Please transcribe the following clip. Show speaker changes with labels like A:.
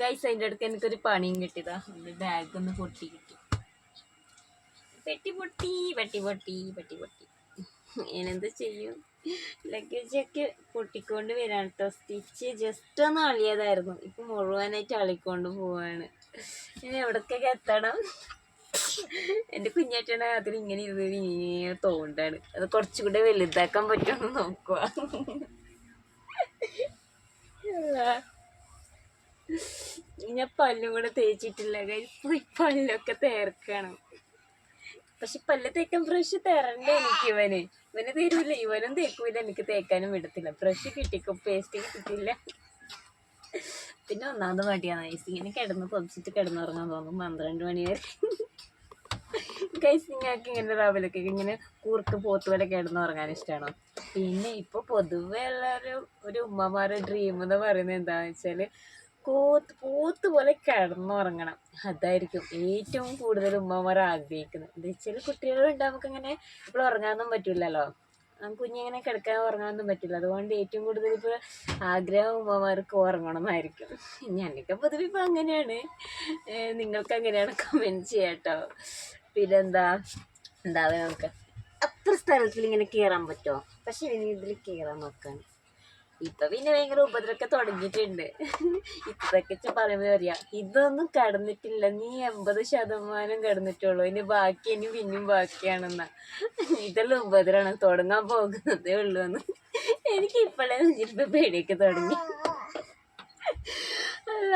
A: Guys അതിൻ്റെ അടുത്ത് എനിക്കൊരു പണിയും കിട്ടിയതാ. ബാഗ് ഒന്ന് പൊട്ടി കിട്ടി. പെട്ടി പൊട്ടി പെട്ടി പൊട്ടി പെട്ടി പൊട്ടി. ഞാനെന്ത് ചെയ്യും? ലഗേജൊക്കെ പൊട്ടിക്കൊണ്ട് വരാൻ കേട്ടോ. സ്റ്റിച്ച് ജസ്റ്റ് ഒന്ന് അളിയതായിരുന്നു, ഇപ്പം മുഴുവനായിട്ട് അളിക്കൊണ്ട് പോവാണ്. ഇനി എവിടേക്കൊക്കെ എത്തണം? എൻ്റെ കുഞ്ഞാറ്റാണ് അതിൽ ഇങ്ങനെ ഇരുന്ന് ഇങ്ങനെ തോണ്ടാണ്. അത് കുറച്ചുകൂടെ വലുതാക്കാൻ പറ്റുമെന്ന് നോക്കുക. ഞാൻ പല്ലും കൂടെ തേച്ചിട്ടില്ല. പോയി പല്ലൊക്കെ തേർക്കണം. പക്ഷെ പല്ല് തേക്കാൻ ബ്രഷ് തരണ്ടേ എനിക്ക്. ഇവന് തരൂല, ഇവനും തേക്കൂല, എനിക്ക് തേക്കാനും വിടത്തില്ല. ബ്രഷ് കിട്ടിക്കോ, പേസ്റ്റ് കിട്ടിയില്ല. പിന്നെ ഒന്നാമത് മടിയാണ് ഗൈസ്. ഇങ്ങനെ കിടന്ന് പൊതിച്ചിട്ട് കിടന്നുറങ്ങാൻ തോന്നും 12 മണി വരെ. ഗൈസ് നിങ്ങൾക്ക് ഇങ്ങനെ രാവിലെയൊക്കെ ഇങ്ങനെ കൂർക്ക് പോത്ത് പോലെ കിടന്നുറങ്ങാൻ ഇഷ്ടമാണോ? പിന്നെ ഇപ്പോൾ പൊതുവെ ഒരു ഉമ്മമാരുടെ ഡ്രീം എന്ന് പറയുന്നത് എന്താണെന്ന് വെച്ചാൽ പോത്ത് പോലെ കിടന്നുറങ്ങണം. അതായിരിക്കും ഏറ്റവും കൂടുതൽ ഉമ്മമാർ ആഗ്രഹിക്കുന്നത്. എന്താ വെച്ചാൽ കുട്ടികളുണ്ട്, നമുക്കിങ്ങനെ ഇപ്പോൾ ഉറങ്ങാനൊന്നും പറ്റില്ലല്ലോ. കുഞ്ഞിങ്ങനെ കിടക്കാൻ ഉറങ്ങാനൊന്നും പറ്റില്ല. അതുകൊണ്ട് ഏറ്റവും കൂടുതൽ ഇപ്പോൾ ആഗ്രഹം ഉമ്മമാർക്ക് ഉറങ്ങണം എന്നായിരിക്കും. ഞാനൊക്കെ പൊതുവെ ഇപ്പോൾ അങ്ങനെയാണ്. നിങ്ങൾക്ക് അങ്ങനെയാണ്? കമൻറ്റ് ചെയ്യാം കേട്ടോ. പിന്നെന്താ നമുക്ക് അത്ര സ്ഥലത്തിൽ ഇങ്ങനെ കയറാൻ പറ്റുമോ? പക്ഷെ ഇനി ഇതിൽ കയറാൻ നോക്കാൻ ഇപ്പം പിന്നെ ഭയങ്കര ഉപദ്രവമൊക്കെ തുടങ്ങിയിട്ടുണ്ട്. ഇത്രയൊക്കെ പറയുമ്പോൾ അറിയാം, ഇതൊന്നും കടന്നിട്ടില്ല, നീ 80% കടന്നിട്ടുള്ളൂ, ഇനി ബാക്കി ഇനി പിന്നെയും ബാക്കിയാണെന്നാ. ഇതെല്ലാം ഉപദ്രവമാണ്, തുടങ്ങാൻ പോകുന്നതേ ഉള്ളൂ എന്ന് എനിക്ക് ഇപ്പോഴേ ചിലപ്പോൾ പേടിയൊക്കെ തുടങ്ങി. അല്ല